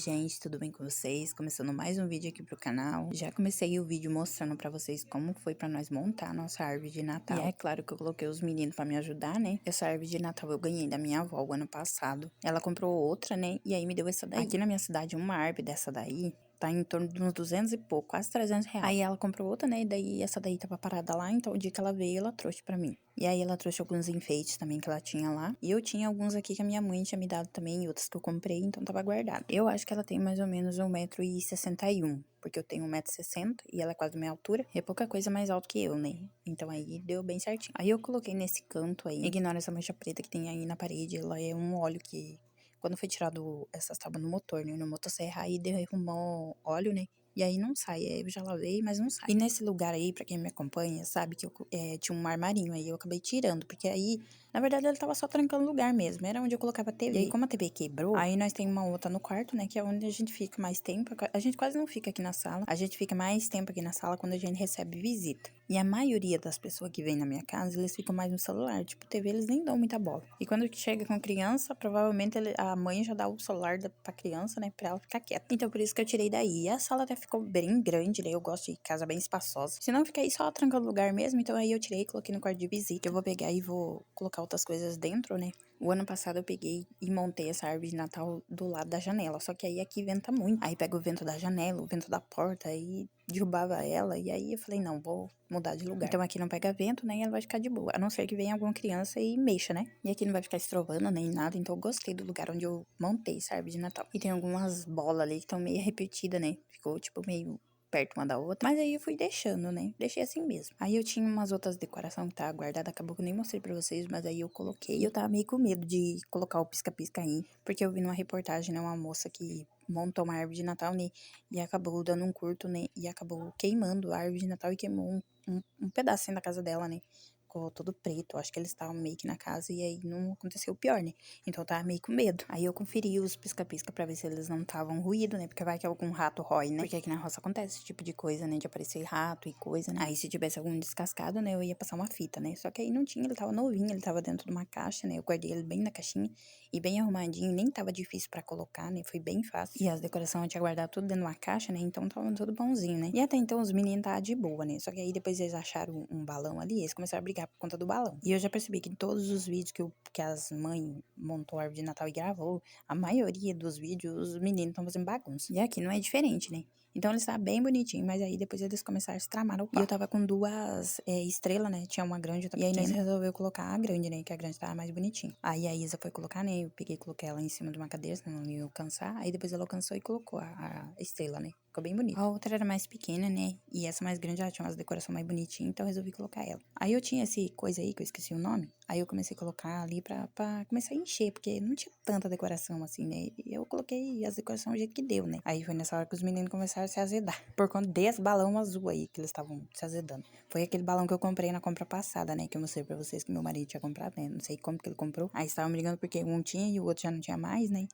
gente, tudo bem com vocês? Começando mais um vídeo aqui pro canal. Já comecei o vídeo mostrando pra vocês como foi pra nós montar a nossa árvore de Natal. E é claro que eu coloquei os meninos pra me ajudar, né? Essa árvore de Natal eu ganhei da minha avó o ano passado. Ela comprou outra, né? E aí me deu essa daí. Aqui na minha cidade, uma árvore dessa daí tá em torno de uns 200 e pouco, quase 300 reais. Aí ela comprou outra, né? E daí essa daí tava parada lá, então o dia que ela veio, ela trouxe pra mim. E aí ela trouxe alguns enfeites também que ela tinha lá. E eu tinha alguns aqui que a minha mãe tinha me dado também, e outros que eu comprei, então tava guardado. Eu acho que ela tem mais ou menos 1,61 m, porque eu tenho 1,60 m e ela é quase minha altura. E é pouca coisa mais alto que eu, né? Então aí deu bem certinho. Aí eu coloquei nesse canto aí, ignora essa mancha preta que tem aí na parede, ela é um óleo que... Quando foi tirado essas tábuas no motor, né? No motosserra, aí derramou óleo, né? E aí não sai, eu já lavei, mas não sai. E nesse lugar aí, pra quem me acompanha, sabe que eu tinha um armarinho aí, eu acabei tirando, porque aí, na verdade, ele tava só trancando o lugar mesmo, era onde eu colocava a TV. E aí, como a TV quebrou, aí nós temos uma outra no quarto, né, que é onde a gente fica mais tempo. A gente quase não fica aqui na sala, a gente fica mais tempo aqui na sala quando a gente recebe visita. E a maioria das pessoas que vêm na minha casa, eles ficam mais no celular, tipo, TV eles nem dão muita bola. E quando chega com criança, provavelmente a mãe já dá o celular pra criança, né, pra ela ficar quieta. Então, por isso que eu tirei daí. E a sala até ficou bem grande, né? Eu gosto de casa bem espaçosa. Senão fica aí só trancando o lugar mesmo. Então aí eu tirei e coloquei no quarto de visita. Eu vou pegar e vou colocar outras coisas dentro, né? O ano passado eu peguei e montei essa árvore de Natal do lado da janela. Só que aí aqui venta muito. Aí pega o vento da janela, o vento da porta, aí derrubava ela. E aí eu falei, não, vou mudar de lugar. Então aqui não pega vento, né? E ela vai ficar de boa. A não ser que venha alguma criança e mexa, né? E aqui não vai ficar estrovando nem nada. Então eu gostei do lugar onde eu montei essa árvore de Natal. E tem algumas bolas ali que estão meio repetidas, né? Ficou tipo meio perto uma da outra. Mas aí eu fui deixando, né? Deixei assim mesmo. Aí eu tinha umas outras decorações que tava guardada. Acabou que eu nem mostrei pra vocês, mas aí eu coloquei. E eu tava meio com medo de colocar o pisca-pisca aí. Porque eu vi numa reportagem, né? Uma moça que montou uma árvore de Natal, né? E acabou dando um curto, né? E acabou queimando a árvore de Natal e queimou um pedacinho da casa dela, né? Ficou todo preto. Acho que eles estavam meio que na casa e aí não aconteceu o pior, né? Então eu tava meio com medo. Aí eu conferi os pisca-pisca pra ver se eles não estavam ruído, né? Porque vai que algum rato rói, né? Porque aqui na roça acontece esse tipo de coisa, né? De aparecer rato e coisa, né? Aí se tivesse algum descascado, né? Eu ia passar uma fita, né? Só que aí não tinha, ele tava novinho, ele tava dentro de uma caixa, né? Eu guardei ele bem na caixinha e bem arrumadinho. Nem tava difícil pra colocar, né? Foi bem fácil. E as decorações eu tinha guardado tudo dentro de uma caixa, né? Então tava tudo bonzinho, né? E até então os meninos estavam de boa, né? Só que aí depois eles acharam um balão ali, eles começaram a brigar por conta do balão. E eu já percebi que em todos os vídeos que as mães montou a árvore de Natal e gravou, a maioria dos vídeos os meninos estão fazendo bagunça. E aqui não é diferente, né? Então eles estavam bem bonitinhos, mas aí depois eles começaram a se tramar o pau. E eu tava com duas estrelas, né? Tinha uma grande e outra pequena. E aí nós resolveu colocar a grande, né? Que a grande tava mais bonitinha. Aí a Isa foi colocar, né? Eu peguei e coloquei ela em cima de uma cadeira, senão não ia alcançar. Aí depois ela alcançou e colocou a estrela, né? Ficou bem bonita. A outra era mais pequena, né? E essa mais grande, ela tinha umas decorações mais bonitinhas, então eu resolvi colocar ela. Aí eu tinha esse coisa aí, que eu esqueci o nome. Aí eu comecei a colocar ali pra começar a encher, porque não tinha tanta decoração assim, né? E eu coloquei as decorações do jeito que deu, né? Aí foi nessa hora que os meninos começaram a se azedar. Por conta desse balão azul aí, que eles estavam se azedando. Foi aquele balão que eu comprei na compra passada, né? Que eu mostrei pra vocês que meu marido tinha comprado, né? Não sei como que ele comprou. Aí estavam brigando porque um tinha e o outro já não tinha mais, né?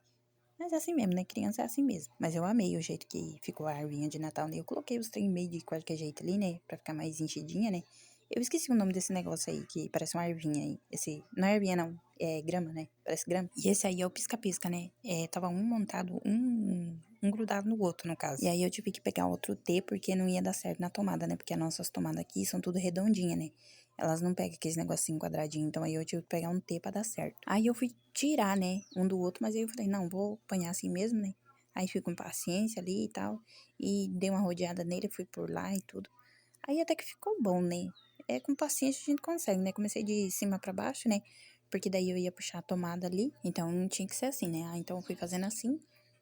Mas é assim mesmo, né? Criança é assim mesmo. Mas eu amei o jeito que ficou a arvinha de Natal, né? Eu coloquei os trem meio de qualquer jeito ali, né? Pra ficar mais enchidinha, né? Eu esqueci o nome desse negócio aí, que parece uma arvinha aí. Esse, não é arvinha, não. É grama, né? Parece grama. E esse aí é o pisca-pisca, né? Tava um montado, um grudado no outro, no caso. E aí eu tive que pegar outro T, porque não ia dar certo na tomada, né? Porque as nossas tomadas aqui são tudo redondinha, né? Elas não pegam aqueles negocinho quadradinho, então aí eu tive que pegar um T pra dar certo. Aí eu fui tirar, né, um do outro, mas aí eu falei, não, vou apanhar assim mesmo, né? Aí fui com paciência ali e tal, e dei uma rodeada nele, fui por lá e tudo. Aí até que ficou bom, né? Com paciência a gente consegue, né? Comecei de cima pra baixo, né? Porque daí eu ia puxar a tomada ali, então não tinha que ser assim, né? Então eu fui fazendo assim,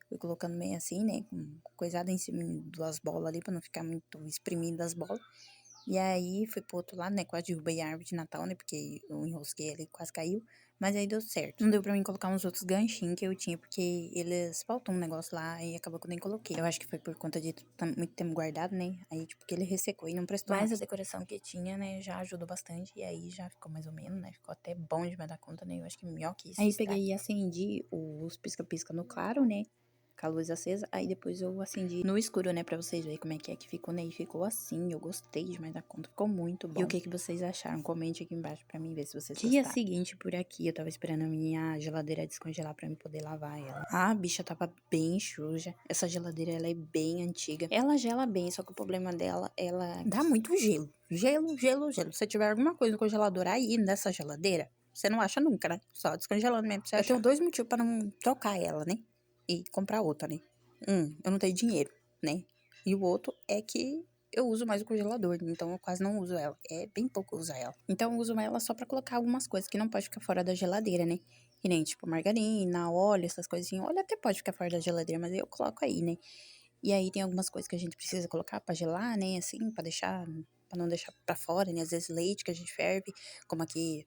fui colocando meio assim, né? Com coisada em cima das bolas ali, pra não ficar muito espremindo as bolas. E aí fui pro outro lado, né? Quase derrubei a árvore de Natal, né? Porque eu enrosquei ali, quase caiu. Mas aí deu certo. Não deu pra mim colocar uns outros ganchinhos que eu tinha, porque eles faltou um negócio lá e acabou que eu nem coloquei. Eu acho que foi por conta de muito tempo guardado, né? Aí, tipo, que ele ressecou e não prestou mais. A decoração que tinha, né? Já ajudou bastante. E aí já ficou mais ou menos, né? Ficou até bom demais da conta, né? Eu acho que melhor que isso. Aí peguei e acendi os pisca-pisca no claro, né? com a luz acesa. Aí depois eu acendi no escuro, né, pra vocês verem como é que ficou, né? E ficou assim, eu gostei demais da conta, ficou muito bom. E o que vocês acharam? Comente aqui embaixo pra mim ver se vocês gostaram. Dia seguinte por aqui, eu tava esperando a minha geladeira descongelar pra mim poder lavar ela. A bicha tava bem suja. Essa geladeira, ela é bem antiga. Ela gela bem, só que o problema dela, ela dá muito gelo. Gelo, gelo, gelo. Se tiver alguma coisa no congelador aí nessa geladeira, você não acha nunca, né? Só descongelando mesmo pra você achar. Eu tenho 2 motivos pra não trocar ela, né? E comprar outra, né? Eu não tenho dinheiro, né? E o outro é que eu uso mais o congelador, então eu quase não uso ela. É bem pouco eu uso ela. Então eu uso ela só pra colocar algumas coisas que não pode ficar fora da geladeira, né? Que nem, tipo, margarina, óleo, essas coisinhas. Óleo até pode ficar fora da geladeira, mas eu coloco aí, né? E aí tem algumas coisas que a gente precisa colocar pra gelar, né? Assim, pra deixar, pra não deixar pra fora, né? Às vezes leite que a gente ferve, como aqui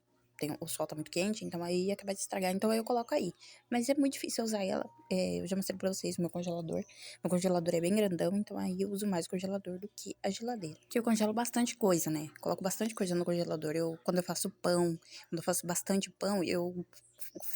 o sol tá muito quente, então aí acaba de estragar, então aí eu coloco aí. Mas é muito difícil usar ela, eu já mostrei pra vocês o meu congelador. Meu congelador é bem grandão, então aí eu uso mais o congelador do que a geladeira. Porque eu congelo bastante coisa, né? Coloco bastante coisa no congelador. Quando eu faço pão, quando eu faço bastante pão, eu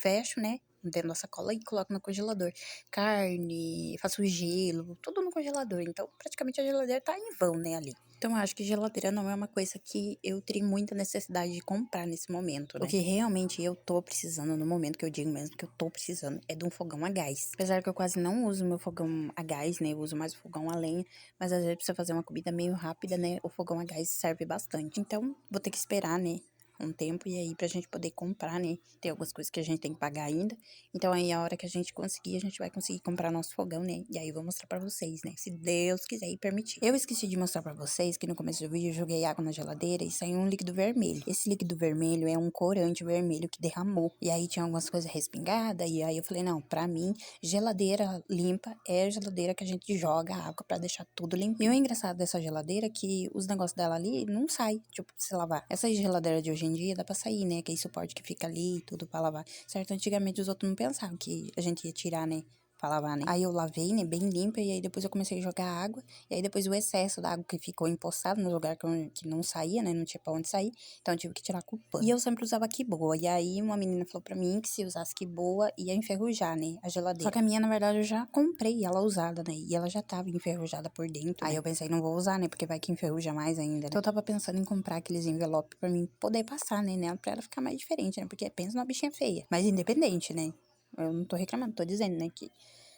fecho, né? Dentro da sacola e coloco no congelador. Carne, faço gelo, tudo no congelador. Então, praticamente a geladeira tá em vão, né, ali. Então, eu acho que geladeira não é uma coisa que eu teria muita necessidade de comprar nesse momento, né? O que realmente eu tô precisando, no momento que eu digo mesmo que eu tô precisando, é de um fogão a gás. Apesar que eu quase não uso meu fogão a gás, né? Eu uso mais o fogão a lenha, mas às vezes precisa fazer uma comida meio rápida, né? O fogão a gás serve bastante. Então, vou ter que esperar, né? Um tempo, e aí pra gente poder comprar, né? Tem algumas coisas que a gente tem que pagar ainda. Então aí a hora que a gente conseguir, a gente vai conseguir comprar nosso fogão, né? E aí eu vou mostrar pra vocês, né? Se Deus quiser e permitir. Eu esqueci de mostrar pra vocês que no começo do vídeo eu joguei água na geladeira e saiu um líquido vermelho. Esse líquido vermelho é um corante vermelho que derramou. E aí tinha algumas coisas respingadas, e aí eu falei, não, pra mim, geladeira limpa é a geladeira que a gente joga água pra deixar tudo limpo. E o engraçado dessa geladeira é que os negócios dela ali não sai, tipo, se lavar. Essa geladeira de hoje em dia dá pra sair, né? Aquele suporte que fica ali, tudo pra lavar. Certo? Antigamente os outros não pensavam que a gente ia tirar, né? Pra lavar, né? Aí eu lavei, né? Bem limpa. E aí depois eu comecei a jogar água. E aí depois o excesso da água que ficou empoçado no lugar que não saía, né? Não tinha pra onde sair. Então eu tive que tirar com o pano. E eu sempre usava Quiboa. E aí uma menina falou pra mim que se usasse Quiboa ia enferrujar, né? A geladeira. Só que a minha, na verdade, eu já comprei ela usada, né? E ela já tava enferrujada por dentro. Aí eu pensei, não vou usar, né? Porque vai que enferruja mais ainda, né? Então eu tava pensando em comprar aqueles envelopes pra mim poder passar, né? Nela pra ela ficar mais diferente, né? Porque pensa numa bichinha feia. Mas independente, né? Eu não tô reclamando, tô dizendo, né? Que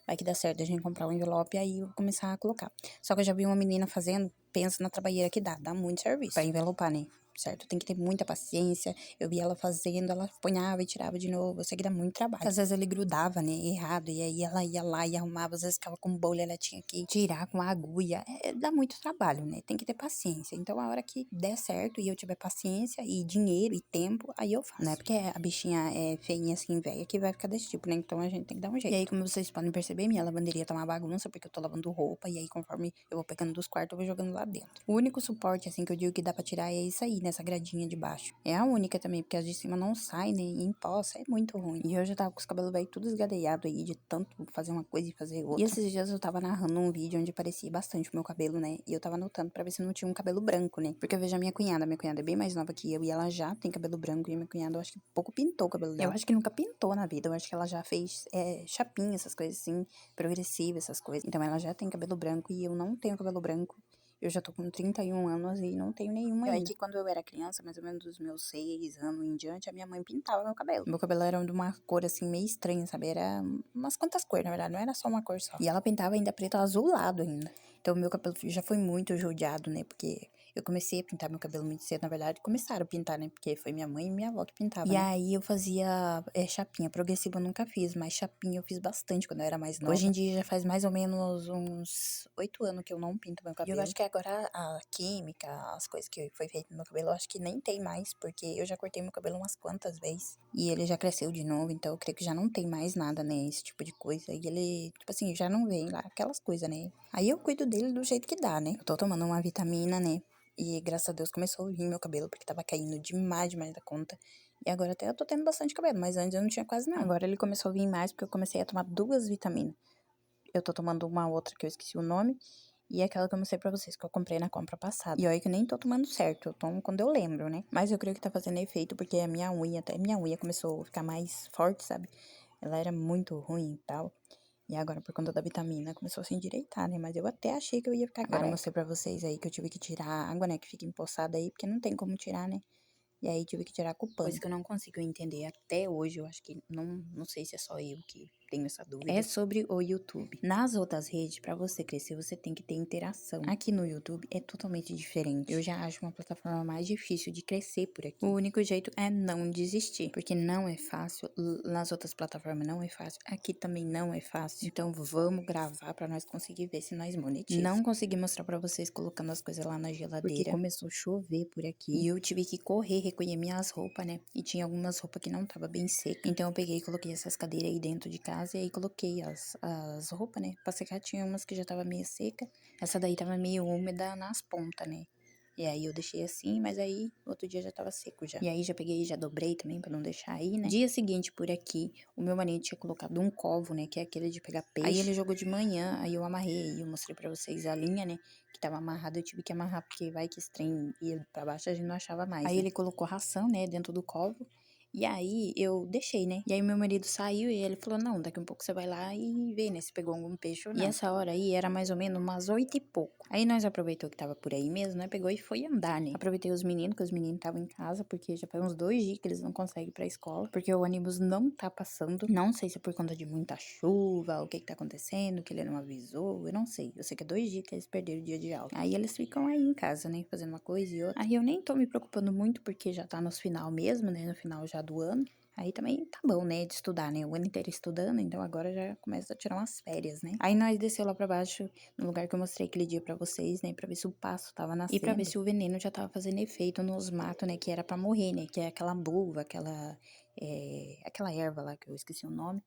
vai que dá certo a gente comprar um envelope e aí eu vou começar a colocar. Só que eu já vi uma menina fazendo, pensa na trabalheira que dá muito serviço pra envelopar, né? Certo? Tem que ter muita paciência. Eu vi ela fazendo, ela ponhava e tirava de novo. Eu sei que dá muito trabalho. Às vezes ele grudava, né? Errado. E aí ela ia lá e arrumava. Às vezes ficava com bolha, ela tinha que tirar com a agulha. Dá muito trabalho, né? Tem que ter paciência. Então, a hora que der certo e eu tiver paciência e dinheiro e tempo, aí eu faço. Não é porque a bichinha é feinha assim, velha, que vai ficar desse tipo, né? Então, a gente tem que dar um jeito. E aí, como vocês podem perceber, minha lavanderia tá uma bagunça, porque eu tô lavando roupa. E aí, conforme eu vou pegando dos quartos, eu vou jogando lá dentro. O único suporte, assim, que eu digo que dá pra tirar é isso aí, nessa gradinha de baixo. É a única também, porque as de cima não saem, né? E empoça, é muito ruim. E eu já tava com os cabelos velhos tudo esgadeado aí, de tanto fazer uma coisa e fazer outra. E esses dias eu tava narrando um vídeo onde parecia bastante o meu cabelo, né? E eu tava anotando pra ver se não tinha um cabelo branco, né? Porque eu vejo a minha cunhada é bem mais nova que eu, e ela já tem cabelo branco, e a minha cunhada, eu acho que pouco pintou o cabelo dela. Eu acho que nunca pintou na vida, eu acho que ela já fez chapinha, essas coisas assim, progressiva, essas coisas. Então ela já tem cabelo branco, e eu não tenho cabelo branco. Eu já tô com 31 anos e não tenho nenhum ainda. É que quando eu era criança, mais ou menos dos meus 6 anos em diante, a minha mãe pintava meu cabelo. Meu cabelo era de uma cor assim meio estranha, sabe? Era umas quantas cores, na verdade, não era só uma cor só. E ela pintava ainda preto azulado ainda. Então meu cabelo já foi muito judiado, né? Porque eu comecei a pintar meu cabelo muito cedo, na verdade, começaram a pintar, né? Porque foi minha mãe e minha avó que pintavam. E né? Aí eu fazia chapinha. Progressiva eu nunca fiz, mas chapinha eu fiz bastante quando eu era mais nova. Hoje em dia já faz mais ou menos uns 8 anos que eu não pinto meu cabelo. E eu acho que agora a química, as coisas que foi feito no meu cabelo, eu acho que nem tem mais, porque eu já cortei meu cabelo umas quantas vezes. E ele já cresceu de novo, então eu creio que já não tem mais nada, né? Esse tipo de coisa. E ele, tipo assim, já não vem lá aquelas coisas, né? Aí eu cuido dele do jeito que dá, né? Eu tô tomando uma vitamina, né? E graças a Deus começou a vir meu cabelo, porque tava caindo demais da conta. E agora até eu tô tendo bastante cabelo, mas antes eu não tinha quase não. Agora ele começou a vir mais, porque eu comecei a tomar 2 vitaminas. Eu tô tomando uma outra que eu esqueci o nome, e aquela que eu mostrei pra vocês, que eu comprei na compra passada. E olha que eu nem tô tomando certo, eu tomo quando eu lembro, né? Mas eu creio que tá fazendo efeito, porque a minha unha começou a ficar mais forte, sabe? Ela era muito ruim e tal. E agora, por conta da vitamina, começou a se endireitar, né? Mas eu até achei que eu ia ficar careca. Agora eu mostrei pra vocês aí que eu tive que tirar a água, né? Que fica empoçada aí, porque não tem como tirar, né? E aí tive que tirar com o pano. Coisa que eu não consigo entender até hoje, eu acho que não sei se é só eu que tenho essa dúvida. É sobre o YouTube. Nas outras redes, pra você crescer, você tem que ter interação. Aqui no YouTube é totalmente diferente. Eu já acho uma plataforma mais difícil de crescer por aqui. O único jeito é não desistir, porque não é fácil. Nas outras plataformas não é fácil. Aqui também não é fácil. Então vamos gravar pra nós conseguir ver se nós monetizamos. Não consegui mostrar pra vocês colocando as coisas lá na geladeira, porque começou a chover por aqui. E eu tive que correr, recolher minhas roupas, né? E tinha algumas roupas que não tava bem seca. Então eu peguei e coloquei essas cadeiras aí dentro de casa e aí coloquei as roupas, né? Pra secar, tinha umas que já tava meio seca. Essa daí tava meio úmida nas pontas, né? E aí eu deixei assim, mas aí outro dia já tava seco já. E aí já peguei e já dobrei também pra não deixar aí, né? Dia seguinte por aqui, o meu marido tinha colocado um covo, né? Que é aquele de pegar peixe. Aí ele jogou de manhã, aí eu amarrei aí, eu mostrei pra vocês a linha, né? Que tava amarrada, eu tive que amarrar, porque vai que esse trem ia pra baixo, a gente não achava mais, aí, né? Ele colocou ração, né, dentro do covo. E aí eu deixei, né? E aí meu marido saiu e ele falou, não, daqui um pouco você vai lá e vê, né, se pegou algum peixe ou não. E essa hora aí era mais ou menos umas 8h pouco. Aí nós aproveitou que tava por aí mesmo, né? Pegou e foi andar, né? Aproveitei os meninos, que os meninos estavam em casa, porque já faz uns 2 dias que eles não conseguem ir pra escola, porque o ônibus não tá passando. Não sei se é por conta de muita chuva, o que que tá acontecendo, que ele não avisou, eu não sei. Eu sei que é 2 dias que eles perderam o dia de aula. Aí eles ficam aí em casa, né, fazendo uma coisa e outra. Aí eu nem tô me preocupando muito, porque já tá nos final mesmo, né, no final já do ano. Aí também tá bom, né, de estudar, né, o ano inteiro estudando, então agora já começa a tirar umas férias, né. Aí nós desceu lá pra baixo, no lugar que eu mostrei aquele dia pra vocês, né, pra ver se o pasto tava nascendo. E pra ver se o veneno já tava fazendo efeito nos matos, né, que era pra morrer, né, que é aquela buva, aquela erva lá, que eu esqueci o nome.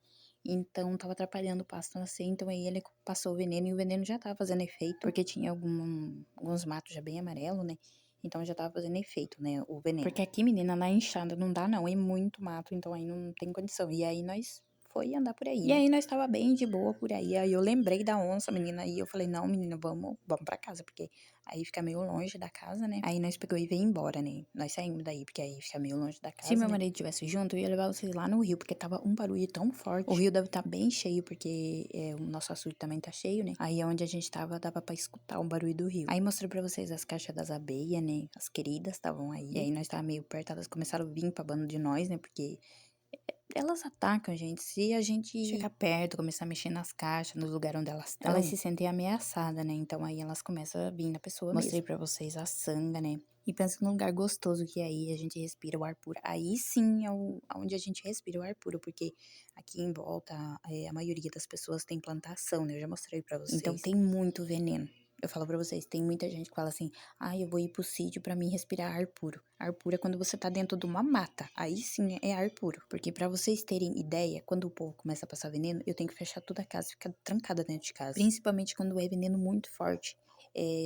Então, tava atrapalhando o pasto nascer, então aí ele passou o veneno e o veneno já tava fazendo efeito, porque tinha alguns matos já bem amarelo, né? Então já tava fazendo efeito, né, o veneno. Porque aqui, menina, na enxada não dá não, é muito mato, então aí não tem condição. E aí nós foi andar por aí. E aí nós tava bem de boa por aí. Aí eu lembrei da onça, menina, e eu falei, não, menina, vamos pra casa, porque aí fica meio longe da casa, né? Aí nós pegou e veio embora, né? Nós saímos daí, porque aí fica meio longe da casa. Se meu marido tivesse junto, eu ia levar vocês lá no rio, porque tava um barulho tão forte. O rio deve estar bem cheio, porque o nosso açude também tá cheio, né? Aí onde a gente tava, dava pra escutar o barulho do rio. Aí mostrei pra vocês as caixas das abelhas, né? As queridas estavam aí. E aí nós tava meio perto, elas começaram a vir pra bando de nós, né? Porque elas atacam a gente. Se a gente chegar perto, começar a mexer nas caixas, nos lugares onde elas estão, elas se sentem ameaçadas, né? Então aí elas começam a vir na pessoa mesmo. Mostrei pra vocês a sanga, né? E pensa num lugar gostoso que aí a gente respira o ar puro. Aí sim é onde a gente respira o ar puro, porque aqui em volta a maioria das pessoas tem plantação, né? Eu já mostrei pra vocês. Então tem muito veneno. Eu falo pra vocês, tem muita gente que fala assim, eu vou ir pro sítio pra mim respirar ar puro. Ar puro é quando você tá dentro de uma mata. Aí sim é ar puro. Porque pra vocês terem ideia, quando o povo começa a passar veneno, eu tenho que fechar toda a casa e ficar trancada dentro de casa. Principalmente quando é veneno muito forte.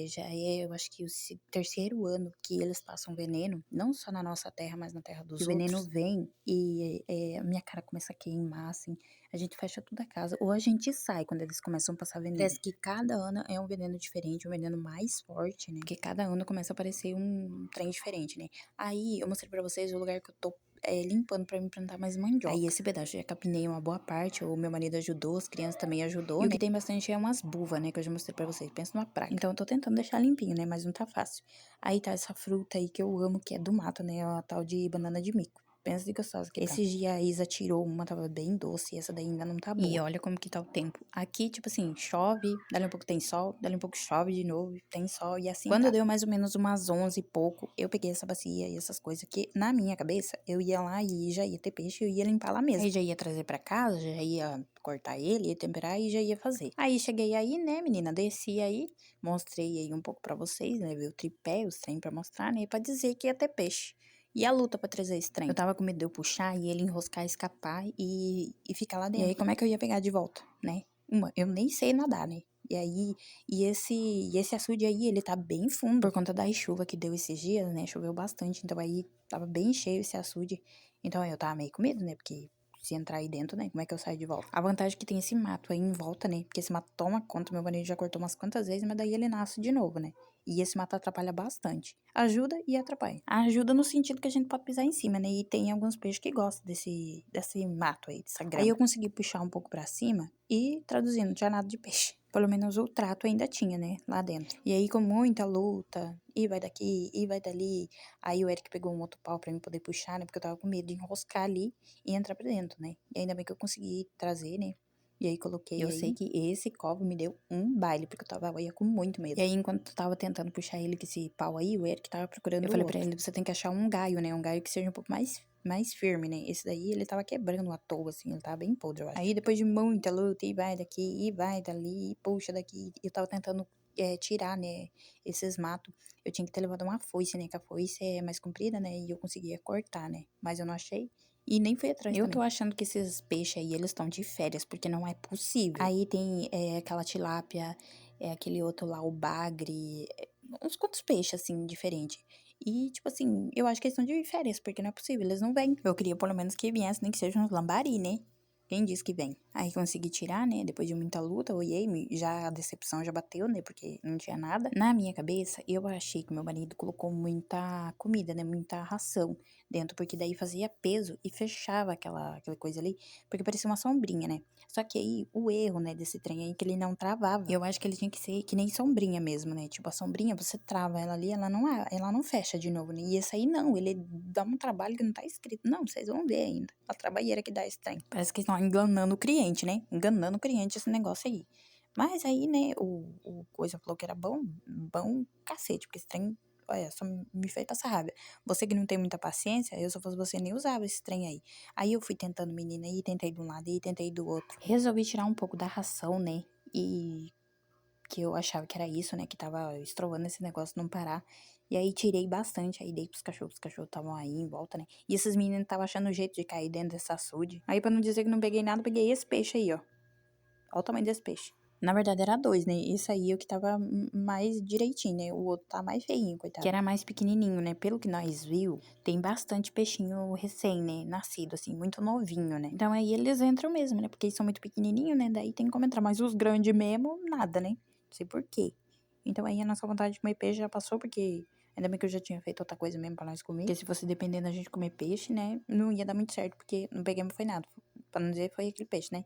Já eu acho que o terceiro ano que eles passam veneno, não só na nossa terra, mas na terra dos outros. O veneno vem e a minha cara começa a queimar, assim. A gente fecha toda a casa. Ou a gente sai quando eles começam a passar veneno. Parece que cada ano é um veneno diferente, um veneno mais forte, né? Porque cada ano começa a aparecer um trem diferente, né? Aí eu mostrei pra vocês o lugar que eu tô limpando pra me plantar mais mandioca. Aí esse pedaço eu já capinei uma boa parte, o meu marido ajudou, as crianças também ajudou, e o que tem bastante é umas buvas, né, que eu já mostrei pra vocês, pensa numa praga. Então eu tô tentando deixar limpinho, né, mas não tá fácil. Aí tá essa fruta aí que eu amo, que é do mato, né, a tal de banana de mico. Pensa de gostosa que tá. Esses dias a Isa tirou uma, tava bem doce, e essa daí ainda não tá boa. E olha como que tá o tempo. Aqui, tipo assim, chove, dali um pouco tem sol, dali um pouco chove de novo, tem sol, e assim quando deu mais ou menos umas 11 e pouco, eu peguei essa bacia e essas coisas, que na minha cabeça, eu ia lá e já ia ter peixe, eu ia limpar lá mesmo. Aí já ia trazer pra casa, já ia cortar ele, ia temperar e já ia fazer. Aí cheguei aí, né, menina, desci aí, mostrei aí um pouco pra vocês, né, ver o tripé, os trem pra mostrar, né, pra dizer que ia ter peixe. E a luta pra trazer esse trem? Eu tava com medo de eu puxar e ele enroscar, escapar e ficar lá dentro. E aí, como é que eu ia pegar de volta, né? Eu nem sei nadar, né? E aí, esse açude aí, ele tá bem fundo. Por conta da chuva que deu esses dias, né? Choveu bastante, então aí tava bem cheio esse açude. Então aí eu tava meio com medo, né? Porque se entrar aí dentro, né? Como é que eu saio de volta? A vantagem é que tem esse mato aí em volta, né? Porque esse mato toma conta, meu marido já cortou umas quantas vezes, mas daí ele nasce de novo, né? E esse mato atrapalha bastante. Ajuda e atrapalha. Ajuda no sentido que a gente pode pisar em cima, né? E tem alguns peixes que gostam desse mato aí, dessa grama. Aí eu consegui puxar um pouco pra cima e, traduzindo, não tinha nada de peixe. Pelo menos o trato ainda tinha, né? Lá dentro. E aí, com muita luta, e vai daqui, e vai dali. Aí o Eric pegou um outro pau pra mim poder puxar, né? Porque eu tava com medo de enroscar ali e entrar pra dentro, né? E ainda bem que eu consegui trazer, né? E aí coloquei. Eu sei que esse copo me deu um baile, porque eu ia com muito medo. E aí, enquanto eu tava tentando puxar ele com esse pau aí, o Eric tava procurando. Eu falei pra ele: você tem que achar um gaio, né? Um gaio que seja um pouco mais firme, né? Esse daí ele tava quebrando à toa, assim, ele tava bem podre, eu acho. Aí depois de muita luta, e vai daqui, e vai dali, e puxa daqui, eu tava tentando tirar, né, esses matos. Eu tinha que ter levado uma foice, né? Que a foice é mais comprida, né? E eu conseguia cortar, né? Mas eu não achei. E nem fui atrás também. Eu tô achando que esses peixes aí, eles estão de férias, porque não é possível. Aí tem aquela tilápia, aquele outro lá, o bagre, uns quantos peixes, assim, diferentes. E, tipo assim, eu acho que eles estão de férias, porque não é possível, eles não vêm. Eu queria pelo menos que viessem, nem que sejam uns lambari, né? Quem disse que vem? Aí consegui tirar, né? Depois de muita luta, olhei, já a decepção já bateu, né? Porque não tinha nada. Na minha cabeça, eu achei que meu marido colocou muita comida, né? Muita ração dentro, porque daí fazia peso e fechava aquela coisa ali, porque parecia uma sombrinha, né? Só que aí, o erro, né, desse trem aí, é que ele não travava. Eu acho que ele tinha que ser que nem sombrinha mesmo, né? Tipo, a sombrinha, você trava ela ali, ela não fecha de novo, né? E esse aí não, ele dá um trabalho que não tá escrito. Não, vocês vão ver ainda. A trabalheira que dá esse trem. Parece que estão enganando o cliente, né? Enganando o cliente esse negócio aí. Mas aí, né, o coisa falou que era bom cacete, porque esse trem, olha, só me fez passar raiva. Você que não tem muita paciência, eu se eu fosse você nem usava esse trem aí. Aí eu fui tentando, menina, e tentei de um lado e tentei do outro. Resolvi tirar um pouco da ração, né? E que eu achava que era isso, né? Que tava estrovando esse negócio não parar. E aí tirei bastante, aí dei pros cachorros. Os cachorros estavam aí em volta, né? E esses meninos estavam achando o jeito de cair dentro dessa açude. Aí, pra não dizer que não peguei nada, peguei esse peixe aí, ó. Olha o tamanho desse peixe. Na verdade, era dois, né? Esse aí é o que tava mais direitinho, né? O outro tá mais feinho, coitado. Que era mais pequenininho, né? Pelo que nós viu, tem bastante peixinho recém, né? Nascido, assim, muito novinho, né? Então aí eles entram mesmo, né? Porque eles são muito pequenininhos, né? Daí tem como entrar. Mas os grandes mesmo, nada, né? Não sei por quê. Então aí a nossa vontade de comer peixe já passou, porque ainda bem que eu já tinha feito outra coisa mesmo pra nós comer. Porque se fosse dependendo da gente comer peixe, né? Não ia dar muito certo, porque não pegamos foi nada. Pra não dizer foi aquele peixe, né?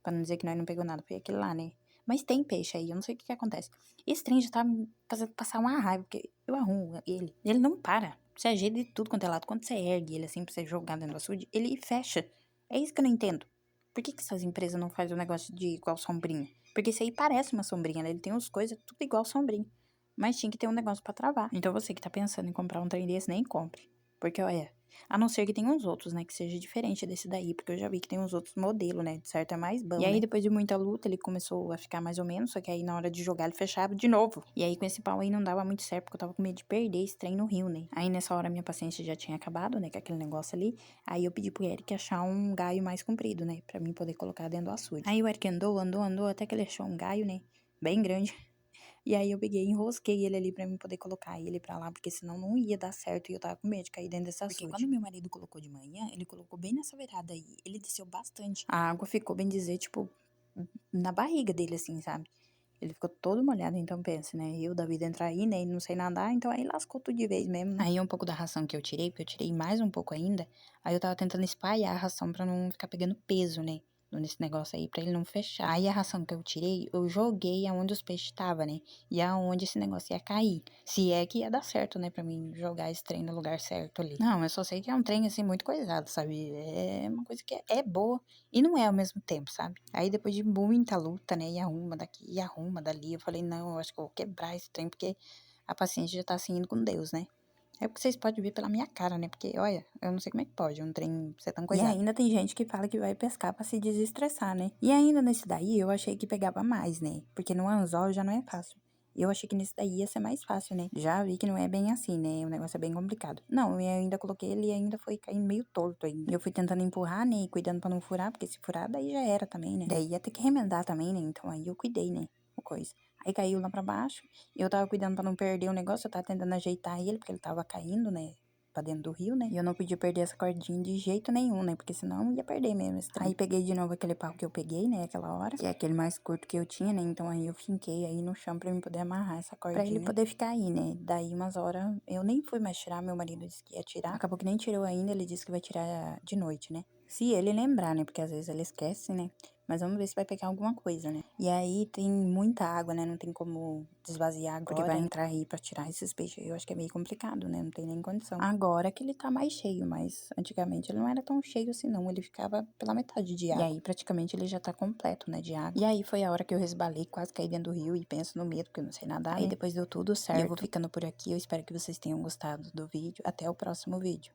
Pra não dizer que nós não pegou nada, foi aquele lá, né? Mas tem peixe aí, eu não sei o que acontece. Esse trem já tá me fazendo passar uma raiva, porque eu arrumo ele. Ele não para. Você ajeita de tudo quanto é lado. Quando você ergue ele assim pra você jogar dentro do açude, ele fecha. É isso que eu não entendo. Por que essas empresas não fazem o negócio de igual sombrinha? Porque isso aí parece uma sombrinha, né? Ele tem as coisas tudo igual sombrinha. Mas tinha que ter um negócio pra travar. Então você que tá pensando em comprar um trem desse, nem compre. Porque, olha, a não ser que tenha uns outros, né? Que seja diferente desse daí. Porque eu já vi que tem uns outros modelos, né? De certo é mais bom, E aí, depois de muita luta, ele começou a ficar mais ou menos. Só que aí, na hora de jogar, ele fechava de novo. E aí, com esse pau aí, não dava muito certo. Porque eu tava com medo de perder esse trem no rio, né? Aí, nessa hora, minha paciência já tinha acabado, né? Com aquele negócio ali. Aí, eu pedi pro Eric achar um gaio mais comprido, né? Pra mim poder colocar dentro do açude. Aí, o Eric andou. Até que ele achou um gaio, né? Bem grande. E aí eu peguei e enrosquei ele ali pra mim poder colocar ele pra lá, porque senão não ia dar certo e eu tava com medo de cair dentro dessa açude. Porque quando meu marido colocou de manhã, ele colocou bem nessa beirada aí, ele desceu bastante. A água ficou, bem dizer, tipo, na barriga dele, assim, sabe? Ele ficou todo molhado, então pensa, né? Eu da vida entrar aí, né? E não sei nadar, então aí lascou tudo de vez mesmo, né? Aí um pouco da ração que eu tirei, porque eu tirei mais um pouco ainda, aí eu tava tentando espalhar a ração pra não ficar pegando peso, né? Nesse negócio aí, pra ele não fechar. Aí a ração que eu tirei, eu joguei aonde os peixes estavam, né? E aonde esse negócio ia cair. Se é que ia dar certo, né? Pra mim jogar esse trem no lugar certo ali. Não, eu só sei que é um trem, assim, muito coisado, sabe? É uma coisa que é boa e não é ao mesmo tempo, sabe? Aí depois de muita luta, né? E arruma daqui, e arruma dali. Eu falei, não, eu acho que eu vou quebrar esse trem, porque a paciência já tá assim indo com Deus, né? É porque vocês podem ver pela minha cara, né? Porque, olha, eu não sei como é que pode um trem ser tão coisado. E ainda tem gente que fala que vai pescar pra se desestressar, né? E ainda nesse daí eu achei que pegava mais, né? Porque no anzol já não é fácil. Eu achei que nesse daí ia ser mais fácil, né? Já vi que não é bem assim, né? O negócio é bem complicado. Não, eu ainda coloquei ele e ainda foi caindo meio torto ainda. Eu fui tentando empurrar, né? E cuidando pra não furar, porque se furar, daí já era também, né? Daí ia ter que remendar também, né? Então aí eu cuidei, né? O coisa. Aí caiu lá pra baixo. Eu tava cuidando pra não perder o negócio. Eu tava tentando ajeitar ele, porque ele tava caindo, né? pra dentro do rio, né? E eu não podia perder essa cordinha de jeito nenhum, né? Porque senão ia perder mesmo esse trem. Aí peguei de novo aquele pau que eu peguei, né? Aquela hora. Que é aquele mais curto que eu tinha, né? Então aí eu finquei aí no chão pra mim poder amarrar essa cordinha. Pra ele poder ficar aí, né? Daí umas horas eu nem fui mais tirar, meu marido disse que ia tirar. Acabou que nem tirou ainda, ele disse que vai tirar de noite, né? Se ele lembrar, né? Porque às vezes ele esquece, né? Mas vamos ver se vai pegar alguma coisa, né? E aí tem muita água, né? Não tem como desvaziar agora. Porque vai entrar aí pra tirar esses peixes. Eu acho que é meio complicado, né? Não tem nem condição. Agora que ele tá mais cheio, mas antigamente ele não era tão cheio assim, não. Ele ficava pela metade de água. E aí praticamente ele já tá completo, né? De água. E aí foi a hora que eu resbalei, quase caí dentro do rio e penso no medo, porque eu não sei nadar, né? Aí depois deu tudo certo. E eu vou ficando por aqui. Eu espero que vocês tenham gostado do vídeo. Até o próximo vídeo.